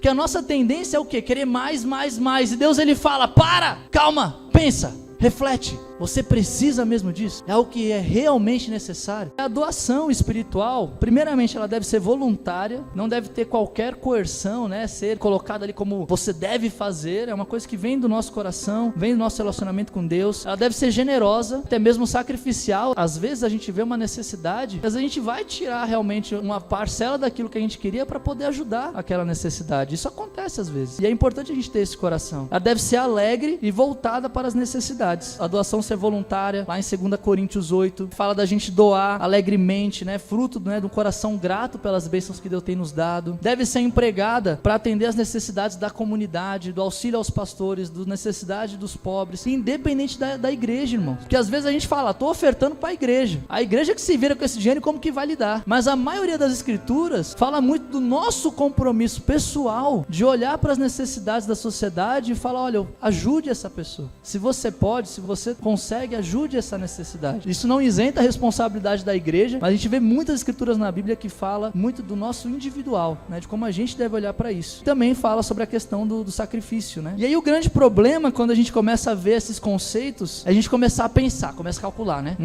Porque a nossa tendência é o quê? Querer mais, mais, mais. E Deus ele fala, para, calma, pensa, reflete. Você precisa mesmo disso? É o que é realmente necessário? A doação espiritual, primeiramente, ela deve ser voluntária, não deve ter qualquer coerção, né? Ser colocada ali como você deve fazer, é uma coisa que vem do nosso coração, vem do nosso relacionamento com Deus. Ela deve ser generosa, até mesmo sacrificial. Às vezes a gente vê uma necessidade, às vezes a gente vai tirar realmente uma parcela daquilo que a gente queria para poder ajudar aquela necessidade. Isso acontece às vezes, e é importante a gente ter esse coração. Ela deve ser alegre e voltada para as necessidades. A doação ser voluntária, lá em 2 Coríntios 8, fala da gente doar alegremente, né, fruto, né, de um coração grato pelas bênçãos que Deus tem nos dado. Deve ser empregada para atender as necessidades da comunidade, do auxílio aos pastores, da necessidade dos pobres, independente da igreja, irmão. Porque às vezes a gente fala, tô ofertando para a igreja que se vira com esse dinheiro e como que vai lidar. Mas a maioria das escrituras fala muito do nosso compromisso pessoal de olhar para as necessidades da sociedade e falar, olha, ajude essa pessoa. Se você pode, se você consegue, ajude essa necessidade. Isso não isenta a responsabilidade da igreja, mas a gente vê muitas escrituras na Bíblia que fala muito do nosso individual, né, de como a gente deve olhar para isso. Também fala sobre a questão do sacrifício, né? E aí o grande problema quando a gente começa a ver esses conceitos, a gente começa a pensar, começa a calcular, né?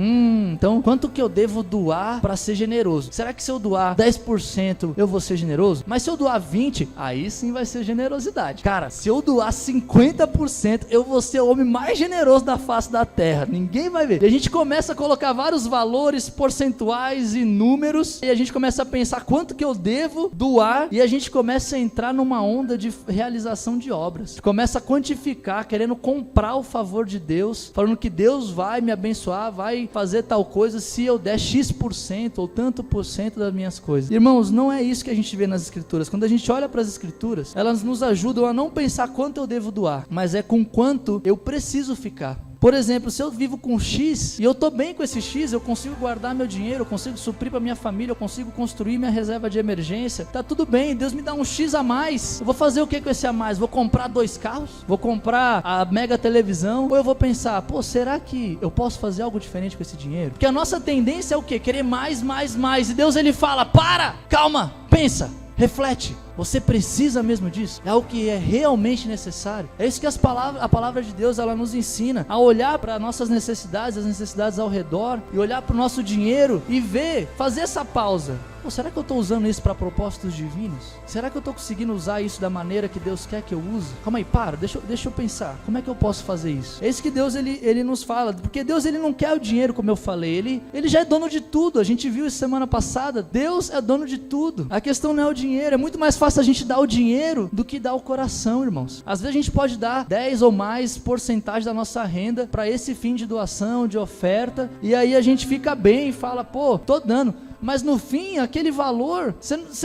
Então quanto que eu devo doar para ser generoso? Será que se eu doar 10% eu vou ser generoso? Mas se eu doar 20%, aí sim vai ser generosidade. Cara, se eu doar 50%, eu vou ser o homem mais generoso da face da terra. Ninguém vai ver. E a gente começa a colocar vários valores percentuais e números, e a gente começa a pensar quanto que eu devo doar, e a gente começa a entrar numa onda de realização de obras. Começa a quantificar, querendo comprar o favor de Deus, falando que Deus vai me abençoar, vai fazer tal coisa se eu der X% ou tanto por cento das minhas coisas. Irmãos, não é isso que a gente vê nas escrituras. Quando a gente olha para as escrituras, elas nos ajudam a não pensar quanto eu devo doar, mas é com quanto eu preciso ficar. Por exemplo, se eu vivo com X e eu estou bem com esse X, eu consigo guardar meu dinheiro, eu consigo suprir para minha família, eu consigo construir minha reserva de emergência, tá tudo bem, Deus me dá um X a mais, eu vou fazer o que com esse a mais? Vou comprar 2 carros? Vou comprar a mega televisão? Ou eu vou pensar, pô, será que eu posso fazer algo diferente com esse dinheiro? Porque a nossa tendência é o quê? Querer mais, mais, mais, e Deus ele fala, para, calma, pensa, reflete. Você precisa mesmo disso? É o que é realmente necessário? É isso que a palavra de Deus ela nos ensina, a olhar para nossas necessidades, as necessidades ao redor, e olhar para o nosso dinheiro e ver, fazer essa pausa. Pô, será que eu estou usando isso para propósitos divinos? Será que eu estou conseguindo usar isso da maneira que Deus quer que eu use? Calma aí, deixa eu pensar, como é que eu posso fazer isso? É isso que Deus ele nos fala, porque Deus ele não quer o dinheiro, como eu falei, ele já é dono de tudo. A gente viu isso semana passada, Deus é dono de tudo. A questão não é o dinheiro, é muito mais fácil a gente dar o dinheiro do que dar o coração, irmãos. Às vezes a gente pode dar 10 ou mais porcentagem da nossa renda para esse fim de doação, de oferta, e aí a gente fica bem e fala, pô, tô dando. Mas no fim, aquele valor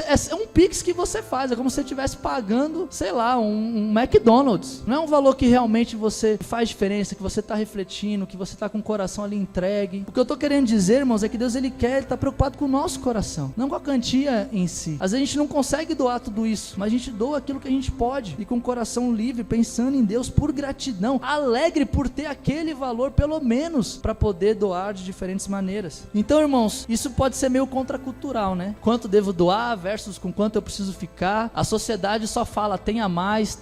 é um Pix que você faz, é como se você estivesse pagando, sei lá, um McDonald's. Não é um valor que realmente você faz diferença, que você está refletindo, que você está com o coração ali entregue. O que eu estou querendo dizer, irmãos, é que Deus ele está preocupado com o nosso coração, não com a quantia em si. Às vezes a gente não consegue doar tudo isso, mas a gente doa aquilo que a gente pode, e com o coração livre, pensando em Deus por gratidão, alegre por ter aquele valor, pelo menos, para poder doar de diferentes maneiras. Então, irmãos, isso pode ser meio contracultural, né? Quanto devo doar versus com quanto eu preciso ficar. A sociedade só fala tenha mais,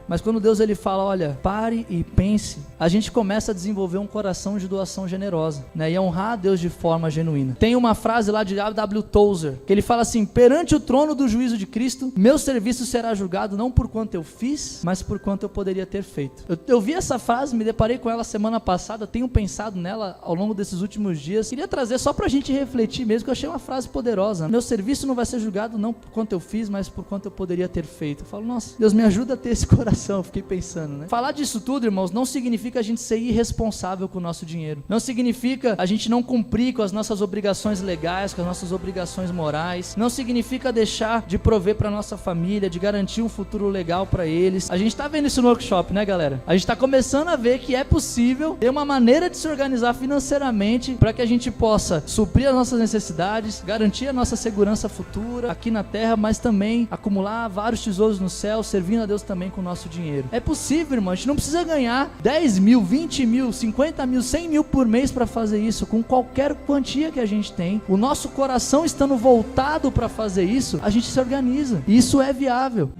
mas quando Deus ele fala, olha, pare e pense, a gente começa a desenvolver um coração de doação generosa, né? E a honrar a Deus de forma genuína. Tem uma frase lá de A.W. Tozer, que ele fala assim, perante o trono do juízo de Cristo, meu serviço será julgado não por quanto eu fiz, mas por quanto eu poderia ter feito. Eu vi essa frase, me deparei com ela semana passada, tenho pensado nela ao longo desses últimos dias, queria trazer só pra gente refletir mesmo, que eu achei uma frase poderosa. Meu serviço não vai ser julgado não por quanto eu fiz, mas por quanto eu poderia ter feito. Eu falo, nossa, Deus me ajuda a ter esse coração. Eu fiquei pensando, né? Falar disso tudo, irmãos, não significa a gente ser irresponsável com o nosso dinheiro. Não significa a gente não cumprir com as nossas obrigações legais, com as nossas obrigações morais. Não significa deixar de prover para nossa família, de garantir um futuro legal para eles. A gente tá vendo isso no workshop, né, galera? A gente tá começando a ver que é possível ter uma maneira de se organizar financeiramente para que a gente possa suprir as nossas necessidades necessidades, garantir a nossa segurança futura aqui na terra, mas também acumular vários tesouros no céu, servindo a Deus também com o nosso dinheiro. É possível, irmão, a gente não precisa ganhar 10 mil, 20 mil, 50 mil, 100 mil por mês para fazer isso, com qualquer quantia que a gente tem. O nosso coração estando voltado para fazer isso, a gente se organiza, e isso é viável.